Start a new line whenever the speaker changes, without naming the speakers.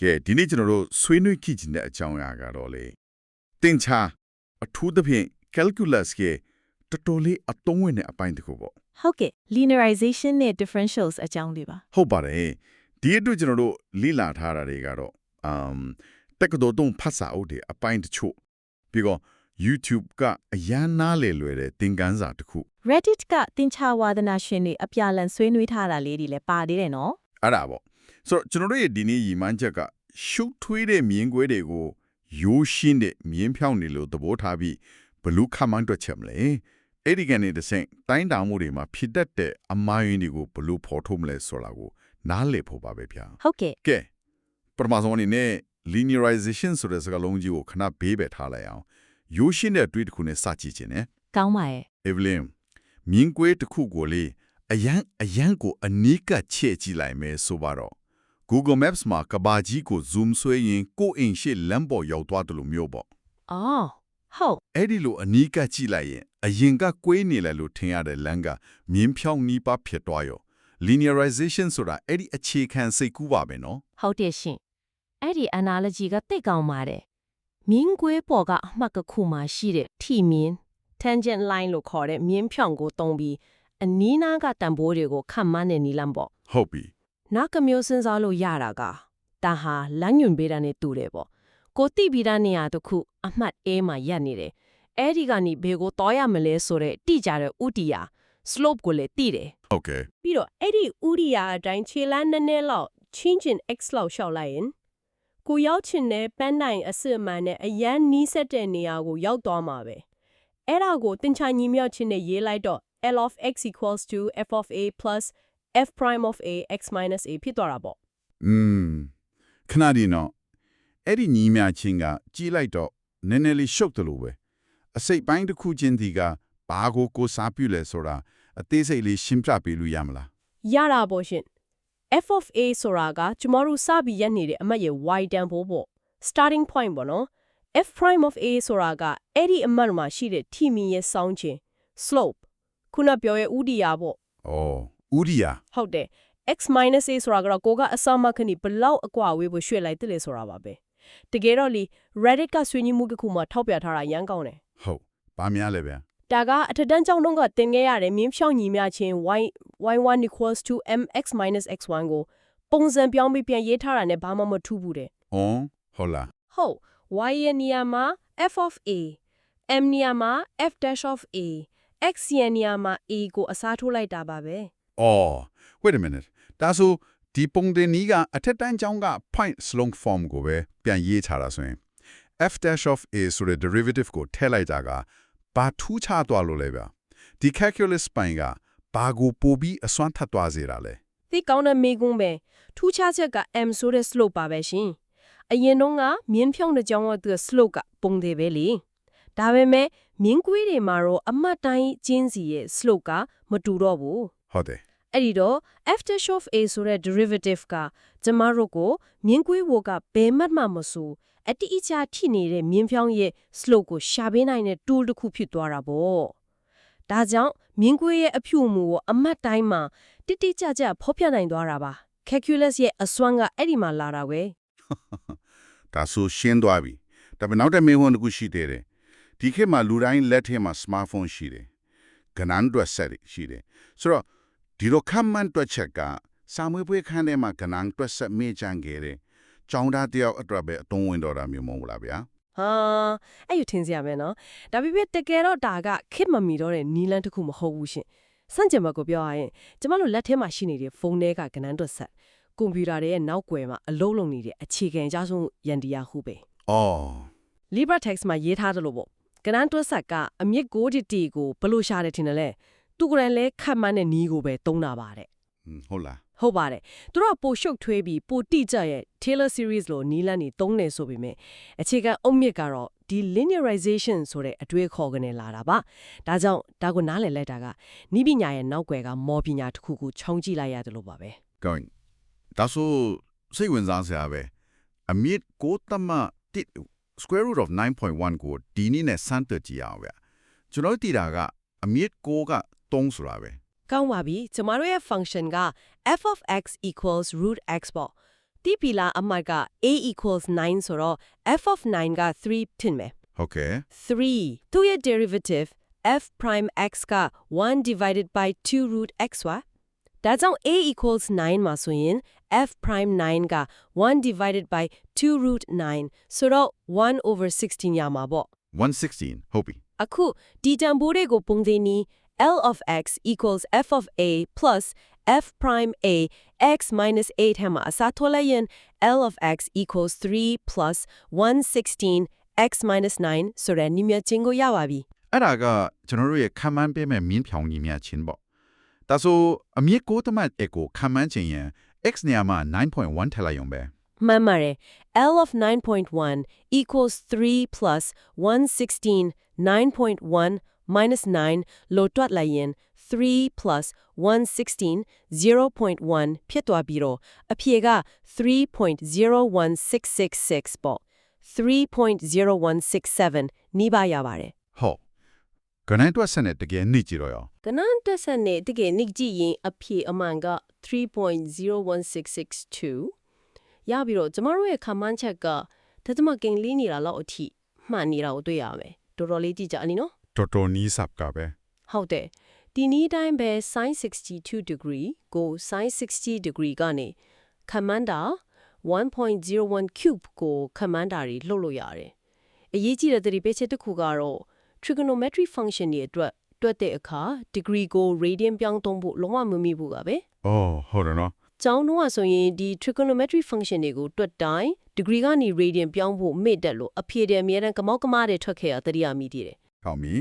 ကဲဒီနေ့ကျွန်တော်တို့ဆွေးနွေးကြည့်တဲ့အကြောင်းအရာကတော့လေတင်ချာအထူးသဖြင့် calculus ရဲ့တော်တော်လေးအသုံးဝင်တဲ့အပိုင်းတစ်ခုပေါ့
ဟုတ်ကဲ့ linearization နဲ့ differentials အကြောင်းလေးပါ
ဟုတ်ပါတယ်ဒီအတွက်ကျွန်တော်တို့လေ့လာထားတာတွေကတော့တက္ကသိုလ်တုံးဖတ်စာအုပ်တွေအပိုင်းတချို့ပြီးတော့ YouTube ကအရန်နားလေလွယ်တဲ့သင်ခန်းစာတစ်ခု
Reddit ကတင်ချဝါဒနာရှင်တွေအပြာလန်ဆွေးနွေးထားတာလေးတွေလည်းပါသေးတယ်နော်
အဲ့ဒါပေါ့ဆိုတော့ကျွန်တော်တို့ရဲ့ဒီနေ့ရည်မှန်းချက်ကရှုပ်ထွေးတဲ့မြင်ကွဲတွေကိုရိုးရှင်းတဲ့မြင်းဖြောင်းနေလို့သဘောထားပြီးဘလူးခမန်းတွက်ချက်မလဲအဲ့ဒီကနေတစ်ဆင့်တိုင်းတာမှုတွေမှာဖြစ်တတ်တဲ့အမှားယွင်းတွေကိုဘလူးဖော်ထုတ်မလဲဆိုတာကိုနားလည်ဖို့ပါပဲဗျာ
ဟုတ်ကဲ့
ကဲပထမဆုံးအနေနဲ့ linearization ဆိုတဲ့စကားလုံးကြီးကိုခဏဘေးပဲထားလိုက်အောင်ရိုးရှင်းတဲ့အတွေ့အကြုံနဲ့စကြည့်ခြင်းနဲ့
ကောင်းပါရဲ့
Evelyn မြင်ကွဲတစ်ခုကိုလေအရန်ကိုအနီးကပ်ချဲ့ကြည့်လိုက်မယ်ဆိုပါတော့ Google Maps မှာကဘာကြီးကို zoom ဆွဲရင်ကိုယ့်အိမ်ရှိလမ်းပေါ်ရောက်သွားတယ်လို့မျိုးပေါ့
အော်ဟုတ်
အဲ့ဒီလိုအနီးကပ်ကြည့်လိုက်ရင်အရင်ကကွေးနေလိုက်လို့ထင်ရတဲ့လမ်းကမြင်းဖြောင်းနီးပါးဖြစ်သွားရော linearization ဆိုတာအဲ့ဒီအခြေခံစိတ်ကူးပါပဲနော်
ဟုတ်တယ်ရှင်အဲ့ဒီ analogy ကတိတ်ကောင်းပါတယ်မြင်းကွေးပေါ်ကအမှတ်ကခုမှရှိတဲ့ထီမြင်း tangent line လို့ခေါ်တဲ့မြင်းဖြောင်းကိုတုံးပြီးအနီးနားကတန်ဖိုးတွေကိုခန့်မှန်းတဲ့နီလမ်းပေါ့
ဟုတ်ပြီ
နောက်ကမျိုးစဉ်းစားလို့ရတာကဒါဟာလမ်းညွန်ပေးတာနဲ့တူတယ်ပေါ့ကိုတိပြီးသားနေရာတစ်ခုအမှတ် A မှာရပ်နေတယ်အဲ့ဒီကနေဘေကိုတောရမလဲဆိုတဲ့တိကျတဲ့ဥတီယာ slope ကိုလည်းတိတယ်
ဟုတ်ကဲ့
ပြီးတော့အဲ့ဒီဥရိယာအတိုင်းခြေလမ်းနည်းနည်းလောက်ချင်းချင်း x လောက်ရှောက်လိုက်ရင်ကိုရောက်ချင်တဲ့ပန်းတိုင်အစစ်အမှန်နဲ့အရန်နီးစက်တဲ့နေရာကိုရောက်သွားမှာပဲအဲ့ဒါကိုတင်ချာညီမြောက်ချင်းနဲ့ရေးလိုက်တော့ L of x equals to f of a plus f prime of a x minus a ဖြစ်သွားတာပေါ့
ခဏဒီနော်အဲ့ဒီညီမြချင်းကကြီးလိုက်တော့နည်းနည်းလေးရှုပ်တယ်လို့ပဲအစိတ်ပိုင်းတစ်ခုချင်းဒီကဘာကိုစားပြုလဲဆိုတာအသေးစိတ်လေးရှင်းပြပေးလို့ရမလား
ရတာပေါ့ရှင် f of a ဆိုတာကကျမတို့စပြီးရက်နေတဲ့အမှတ်ရဲ့ y တန်ဖိုးပေါ့ starting point ပေါ့နော် f prime of a ဆိုတာကအဲ့ဒီအမှတ်မှာရှိတဲ့ထိမီရဲ့စောင်းခြင်း slope ခုနပြောရဲ့ဥဒီယာပေါ့
ဩဥရိယာ
ဟုတ်တယ် x minus a ဆိုတာကတော့ကိုကအစမခဏဘလောက်အကွာဝေးဖို့ရွှေ့လိုက်တယ်လေဆိုတာပါပဲတကယ်တော့လေ Reddit ကဆွေးနွေးမှုတစ်ခုမှာထောက်ပြထားတာရမ်းကောင်းတယ်
ဟုတ်ဘာများလဲဗျာ
ဒါကအထက်တန်းကျောင်းတုန်းကသင်ခဲ့ရတဲ့မြင်းဖြောင်းညီမျှချင်း y1 equals to mx minus x1 ကိုပုံစံပြောင်းပြီးပြန်ရေးထားတာနဲ့ဘာမှမထူးဘူးတဲ့
ဟုတ်လား
ဟုတ် y ရဲ့နေရာမှာ f of a m နေရာမှာ f dash of a x ရဲ့နေရာမှာ a ကိုအစားထိုးလိုက်တာပါပဲ
wait a minute ဒါဆိုဒီပုံတင်ကြီးကအထက်တန်းကျောင်းက point slong form ကိုပဲပြန်ရေးထားတာဆိုရင် f dash of a ဆိုတဲ့ derivative ကိုထည့်လိုက်တာကဘာထူးခြားသွားလို့လဲဗျာဒီ calculus ပိုင်းကဘာကိုပို့ပြီးအစွမ်းထပ်သွားစေတာလဲ
သိကောင်းတဲ့မိကုန်းပဲထူးခြားချက်က m ဆိုတဲ့ slope ပါပဲရှင်အရင်တော့ကမြင်းဖြောင်းတဲ့ကျောင်းကသူ slope ကပုံတယ်ပဲလေဒါပေမဲ့မြင်းကွေးတွေမှာတော့အမှတ်တိုင်းကျင်းစီရဲ့ slope ကမတူတော့ဘူး
ဟုတ်တယ်
အဲ့ဒီတော့ f dash of a ဆိုတဲ့ derivative ကကျမတို့ကိုမြင်းကွေးဝကဘယ်မှတ်မှမဆိုအတိအကျထိနေတဲ့မြင်းဖြောင်းရဲ့ slope ကိုရှာပေးနိုင်တဲ့ tool တစ်ခုဖြစ်သွားတာပေါ့ဒါကြောင့်မြင်းကွေးရဲ့အဖြူအမူကိုအမှတ်တိုင်းမှာတိတိကျကျဖော်ပြနိုင်သွားတာပါ calculus ရဲ့အစွမ်းကအဲ့ဒီမှာလာတာပဲ
ဒါဆိုရှင်းသွားပြီဒါပေမဲ့နောက်တစ်မေးခွန်းတစ်ခုရှိသေးတယ်ဒီခေတ်မှာလူတိုင်းလက်ထဲမှာ smartphone ရှိတယ်ကဏ္ဍတွက်ဆက်ရှိတယ်ဆိုတော့ဒီလို command တွက်ချက်ကစာမွေးပွဲခန်းထဲမှာကဏ္ဍတွက်ဆက်မေ့ချမ်းခဲ့တယ်ကျောင်းသားတယောက်အတွက်ပဲအသုံးဝင်တော့တာမျိုးမဟုတ်လားဗျာ
ဟာအဲ့ယူထင်စရာပဲနော်ဒါပေမဲ့တကယ်တော့ဒါကခစ်မမီတော့တဲ့နီလန်းတစ်ခုမဟုတ်ဘူးရှင်စန့်ကျင်ဘက်ကိုပြောရရင်ကျမတို့လက်ထဲမှာရှိနေတဲ့ဖုန်းထဲကကဏ္ဍတွက်ဆက်ကွန်ပျူတာတွေရဲ့နောက်ွယ်မှာအလုံးလုံးနေတဲ့အခြေခံအကြဆုံးယန္တရားဟုပဲ LibreText မှာရေးထားတယ်လို့ပေါ့ကဏ္ဍတွက်ဆက်ကအမြင့်6တီကိုဘလို့ရှာတယ်ထင်တယ်လဲသူကလည်းလဲခတ်မှန်းတဲ့နီးကိုပဲသုံးတာပါတဲ့
ဟုတ်လား
ဟုတ်ပါတယ်သူတို့ကပိုရှုပ်ထွေးပြီးပိုတိကျရဲ့ Taylor series လို့နီးလန်းနေသုံးနေဆိုပေမဲ့အခြေခံအုတ်မြစ်ကတော့ဒီ linearization ဆိုတဲ့အတွေးခေါ်ကနေလာတာပါဒါကြောင့်ဒါကိုနားလည်လိုက်တာကနီးပညာရဲ့နောက်ွယ်ကမော်ပညာတစ်ခုခုခြုံကြည့်လိုက်ရတယ်လို့ပါပဲ
going ဒါဆိုစိတ်ဝင်စားစရာပဲအမြင့်ကိုတမ1 square root of 9.1ကိုဒီနည်းနဲ့စမ်းသပ်ကြည့်အောင်ဗျကျွန်တော်သိတာကအမြင့်ကိုက3ဆိုတာပဲ
ကောင်းပါပြီကျမတို့ရဲ့ function က f of x equals root x ပေါ့ တိပီလာအမှတ်က a equals 9ဆိုတော့ f of 9က3ဖြစ်မယ်
ဟုတ်ကဲ့
3သူ့ရဲ့ derivative f prime x က1 divided by 2 root x ပါဒါကြောင့် a equals 9မှာဆိုရင် f prime 9က1 divided by 2 root 9ဆိုတော့1 over 16ရမှာပေါ့
116ဟုတ်ပြီ
အခုဒီတန်ဖိုးတွေကိုပုံသေးနီး L of x equals f of a plus f prime a x minus 8ထဲမှာအစားထိုးလိုက်ရင် L of x equals 3 plus 116 x minus 9ဆိုတဲ့နည်းမြချင်းကိုရပါပြီ
အဲ့ဒါကကျွန်တော်တို့ရဲ့ခံမှန်းပေးမဲ့မြင်းဖြောင်ကြီးများချင်းပေါ့ဒါဆိုအမြင့်ကိုတမတ်အကိုခံမှန်းခြင်းရင် x နေရာမှာ 9.1 ထည့်လိုက်ရုံပဲ
မှန်ပါတယ် L of 9.1 equals 3 plus 116 9.1 minus 9လို့တွက်လိုက်ရင်3 plus 116 0.1ဖြစ်သွားပြီးတော့အဖြေက 3.01666 ပေါ့ 3.0167 နီးပါးရပါတယ်
ဟုတ်ကနိုင်တွက်ဆက်နဲ့တကယ်နှိကြည့်တော့ရော
ကနန်းတက်ဆက်နဲ့တကယ်နိကြည့်ရင်အဖြေအမှန်က 3.01662 ရပြီးတော့ကျမတို့ရဲ့ခန့်မှန်းချက်ကတသမကိန်းလေးနေတာလောက်အထိမှန်နေတာကိုတွေ့ရမယ်တော်တော်လေးကြည့်ကြအလီနော်
တော်တော်နီးစပ်ကပဲ
ဟုတ်တယ်ဒီနည်းတိုင်းပဲ sin 62 degree ကို sin 60 degree ကနေခန့်မှန်းတာ 1.01 cube ကိုခန့်မှန်းတာတွေလှုပ်လို့ရတယ်အရေးကြီးတဲ့သတိပေးချက်တစ်ခုကတော့ trigonometry function တွေအတွက်တွက်တဲ့အခါ degree ကို radian ပြောင်းသုံးဖို့လုံးဝမမိဘူးကပဲ
အော်ဟုတ်တယ်နော်
ကျောင်းတော့ဆိုရင်ဒီ trigonometry function တွေကိုတွက်တိုင်း degree ကနေ radian ပြောင်းဖို့မေ့တက်လို့အဖြေတွေအများတန်းကမောက်ကမတဲ့ထွက်ခဲ့ရတတိယမိတည်တယ်
ကောင်းပြီ